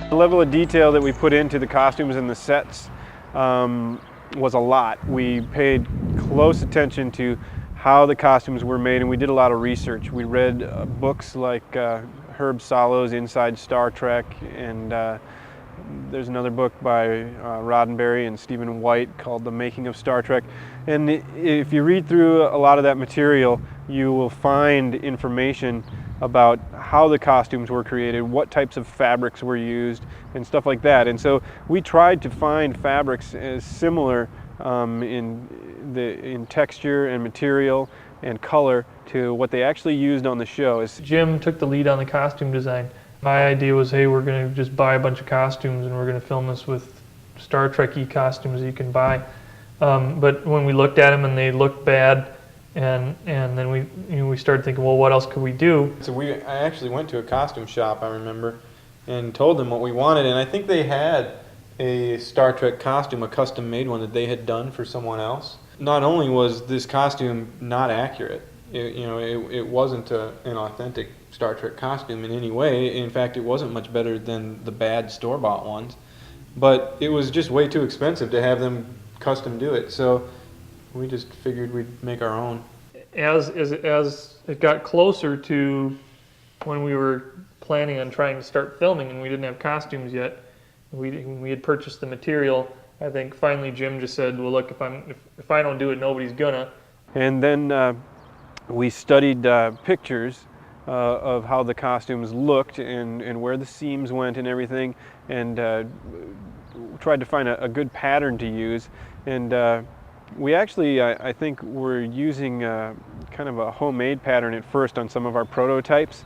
The level of detail that we put into the costumes and the sets was a lot. We paid close attention to how the costumes were made, and we did a lot of research. We read books like Herb Solo's Inside Star Trek, and there's another book by Roddenberry and Stephen White called The Making of Star Trek. And if you read through a lot of that material, you will find information about how the costumes were created, what types of fabrics were used, and stuff like that. And so we tried to find fabrics as similar in texture and material and color to what they actually used on the show. Jim took the lead on the costume design. My idea was, hey, we're going to just buy a bunch of costumes and we're going to film this with Star Trek-y costumes you can buy. But when we looked at them and they looked bad, and then we started thinking, well, what else could we do? So I actually went to a costume shop, I remember, and told them what we wanted, and I think they had a Star Trek costume, a custom-made one that they had done for someone else. Not only was this costume not accurate, it wasn't an authentic Star Trek costume in any way. In fact, it wasn't much better than the bad store-bought ones, but it was just way too expensive to have them custom do it. So we just figured we'd make our own. As it got closer to when we were planning on trying to start filming and we didn't have costumes yet, we had purchased the material, I think finally Jim just said, well, look, if I don't do it, nobody's gonna. And then we studied pictures of how the costumes looked and where the seams went and everything, and tried to find a good pattern to use. And we actually, I think, were using kind of a homemade pattern at first on some of our prototypes,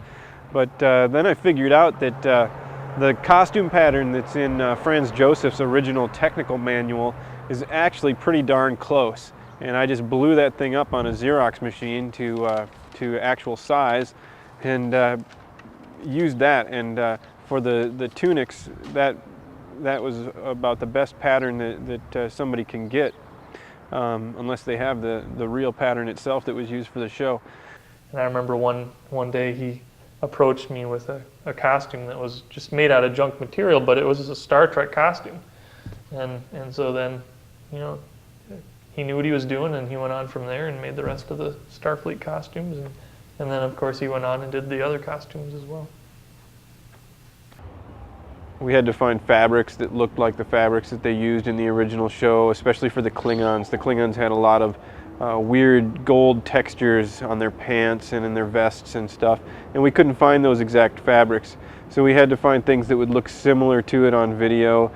but then I figured out that the costume pattern that's in Franz Joseph's original technical manual is actually pretty darn close. And I just blew that thing up on a Xerox machine to actual size, and used that. And for the tunics, that was about the best pattern that somebody can get, unless they have the real pattern itself that was used for the show. And I remember one day he approached me with a costume that was just made out of junk material, but it was a Star Trek costume. And so then, he knew what he was doing, and he went on from there and made the rest of the Starfleet costumes. And then, of course, he went on and did the other costumes as well. We had to find fabrics that looked like the fabrics that they used in the original show, especially for the Klingons. The Klingons had a lot of weird gold textures on their pants and in their vests and stuff, and we couldn't find those exact fabrics. So we had to find things that would look similar to it on video.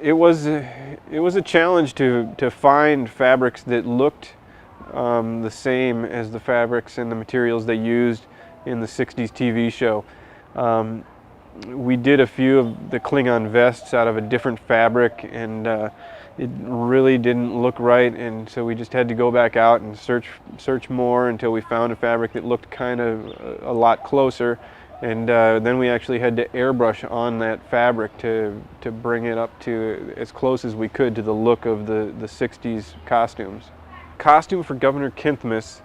It was a challenge to find fabrics that looked the same as the fabrics and the materials they used in the 60s TV show. We did a few of the Klingon vests out of a different fabric, and it really didn't look right, and so we just had to go back out and search more until we found a fabric that looked kind of a lot closer. And then we actually had to airbrush on that fabric to bring it up to as close as we could to the look of the 60s costumes. Costume for Governor Kinthmus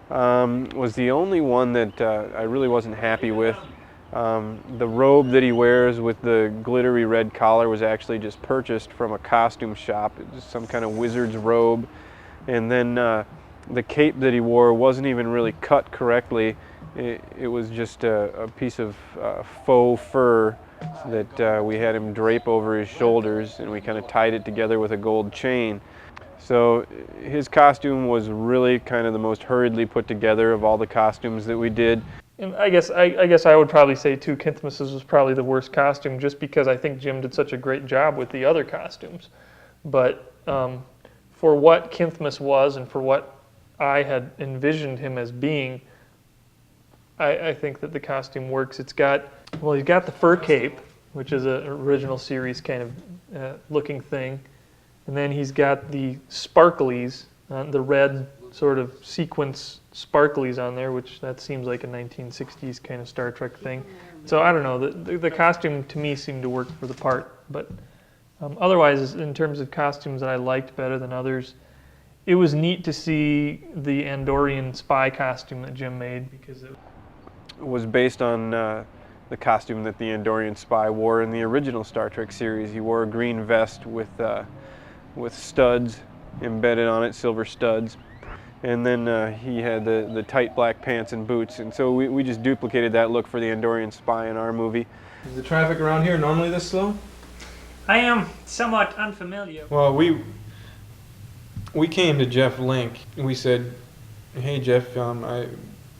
was the only one that I really wasn't happy with. The robe that he wears with the glittery red collar was actually just purchased from a costume shop. It was some kind of wizard's robe. And then the cape that he wore wasn't even really cut correctly. It was just a piece of faux fur that we had him drape over his shoulders, and we kind of tied it together with a gold chain. So his costume was really kind of the most hurriedly put together of all the costumes that we did. And I guess I would probably say too, Kinthmus's was probably the worst costume, just because I think Jim did such a great job with the other costumes. But for what Kinthmus was and for what I had envisioned him as being, I think that the costume works. He's got the fur cape, which is an original series kind of looking thing, and then he's got the sparklies, the red sort of sequence sparklies on there, which that seems like a 1960s kind of Star Trek thing. So I don't know, the costume to me seemed to work for the part, but otherwise, in terms of costumes that I liked better than others, it was neat to see the Andorian spy costume that Jim made, because it was based on the costume that the Andorian spy wore in the original Star Trek series. He wore a green vest with studs embedded on it, silver studs. And then he had the tight black pants and boots. And so we just duplicated that look for the Andorian spy in our movie. Is the traffic around here normally this slow? I am somewhat unfamiliar. Well, we came to Jeff Link. We said, "Hey Jeff,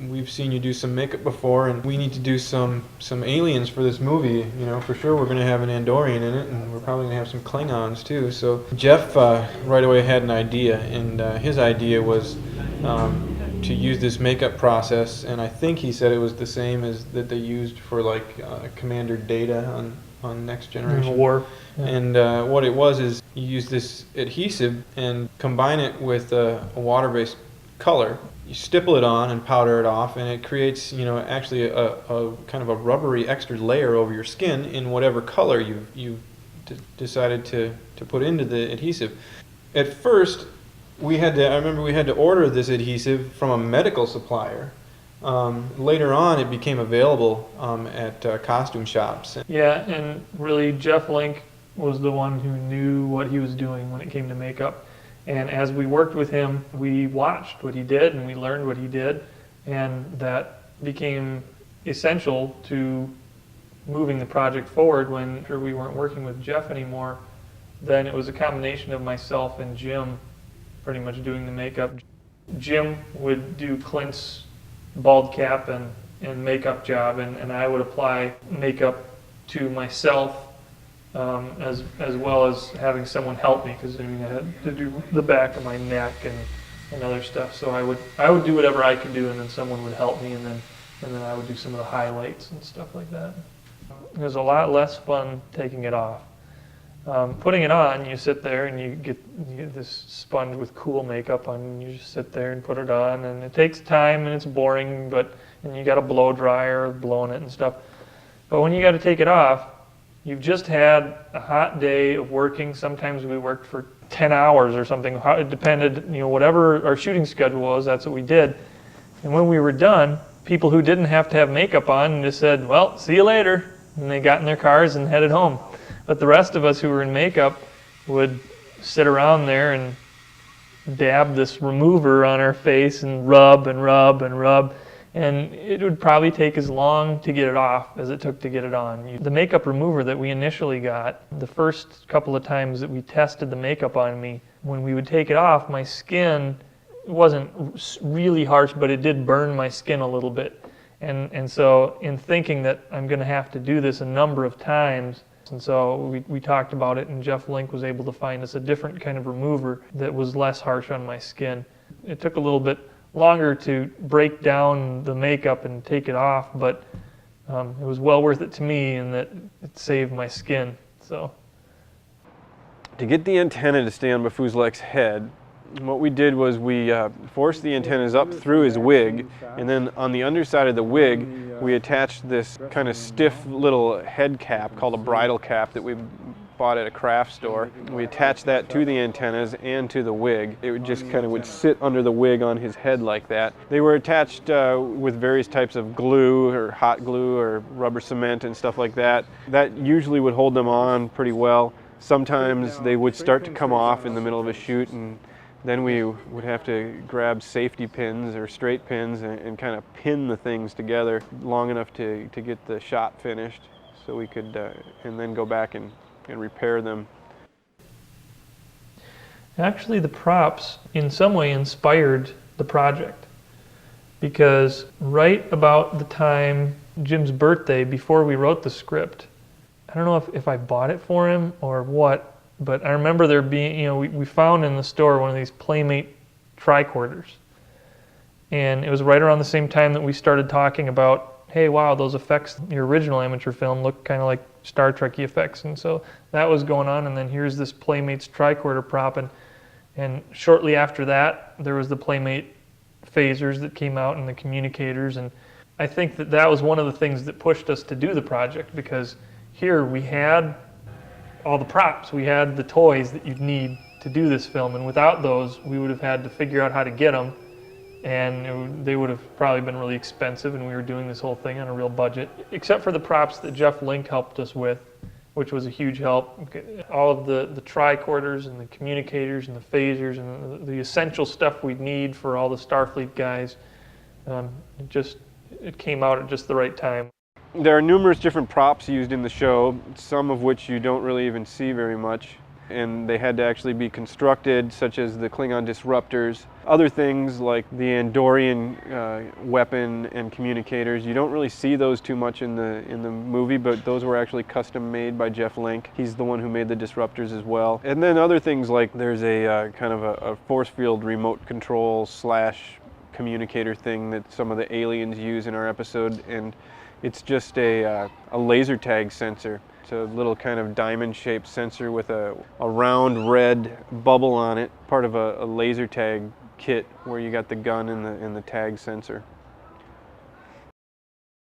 we've seen you do some makeup before, and we need to do some aliens for this movie. You know, for sure we're going to have an Andorian in it, and we're probably going to have some Klingons too." So Jeff right away had an idea, and his idea was to use this makeup process, and I think he said it was the same as that they used for like Commander Data on Next Generation. War. Yeah. And what it was is you use this adhesive and combine it with a water-based color. You stipple it on and powder it off, and it creates, actually a kind of a rubbery extra layer over your skin in whatever color you've decided to put into the adhesive. At first, I remember we had to order this adhesive from a medical supplier. Later on, it became available at costume shops. Yeah, and really Jeff Link was the one who knew what he was doing when it came to makeup. And as we worked with him, we watched what he did and we learned what he did, and that became essential to moving the project forward. When we weren't working with Jeff anymore, then it was a combination of myself and Jim pretty much doing the makeup. Jim would do Clint's bald cap and makeup job, and I would apply makeup to myself, as well as having someone help me, because I had to do the back of my neck and other stuff. So I would do whatever I could do, and then someone would help me, and then I would do some of the highlights and stuff like that. It was a lot less fun taking it off. Putting it on, you sit there and you get this sponge with cool makeup on, and you just sit there and put it on, and it takes time and it's boring, and you got a blow dryer blowing it and stuff. But when you got to take it off, you've just had a hot day of working. Sometimes we worked for 10 hours or something. It depended, whatever our shooting schedule was, that's what we did. And when we were done, people who didn't have to have makeup on just said, "Well, see you later." And they got in their cars and headed home. But the rest of us who were in makeup would sit around there and dab this remover on our face and rub and rub and rub. And it would probably take as long to get it off as it took to get it on. The makeup remover that we initially got, the first couple of times that we tested the makeup on me, when we would take it off, my skin wasn't really harsh, but it did burn my skin a little bit. And so in thinking that I'm going to have to do this a number of times, and so we talked about it, and Jeff Link was able to find us a different kind of remover that was less harsh on my skin. It took a little bit longer to break down the makeup and take it off, but it was well worth it to me in that it saved my skin. So To get the antenna to stay on Mafuzlek's head, what we did was we forced the antennas up through his wig, and then on the underside of the wig we attached this kind of stiff little head cap called a bridle cap that we bought at a craft store. We attached that to the antennas and to the wig. It would just kind of would sit under the wig on his head like that. They were attached with various types of glue or hot glue or rubber cement and stuff like that. That usually would hold them on pretty well. Sometimes they would start to come off in the middle of a shoot, and then we would have to grab safety pins or straight pins and kind of pin the things together long enough to get the shot finished, so we could, and then go back and repair them. actually the props in some way inspired the project, because right about the time Jim's birthday, before we wrote the script, I don't know if I bought it for him or what, but I remember there being, we found in the store one of these Playmate tricorders. And it was right around the same time that we started talking about, hey, wow, those effects, your original amateur film look kind of like Star Trek effects. And so that was going on, and then here's this Playmate's tricorder prop. And shortly after that, there was the Playmate phasers that came out and the communicators. And I think that was one of the things that pushed us to do the project, because here we had all the props, we had the toys that you'd need to do this film, and without those we would have had to figure out how to get them, and they would have probably been really expensive, and we were doing this whole thing on a real budget, except for the props that Jeff Link helped us with, which was a huge help. All of the tricorders and the communicators and the phasers and the essential stuff we need for all the Starfleet guys. It came out at just the right time. There are numerous different props used in the show, some of which you don't really even see very much, and they had to actually be constructed, such as the Klingon disruptors. Other things like the Andorian weapon and communicators, you don't really see those too much in the movie, but those were actually custom made by Jeff Link. He's the one who made the disruptors as well. And then other things like there's a kind of a force field remote control / communicator thing that some of the aliens use in our episode, and it's just a laser tag sensor. It's a little kind of diamond-shaped sensor with a round red bubble on it, part of a laser tag kit where you got the gun and the tag sensor.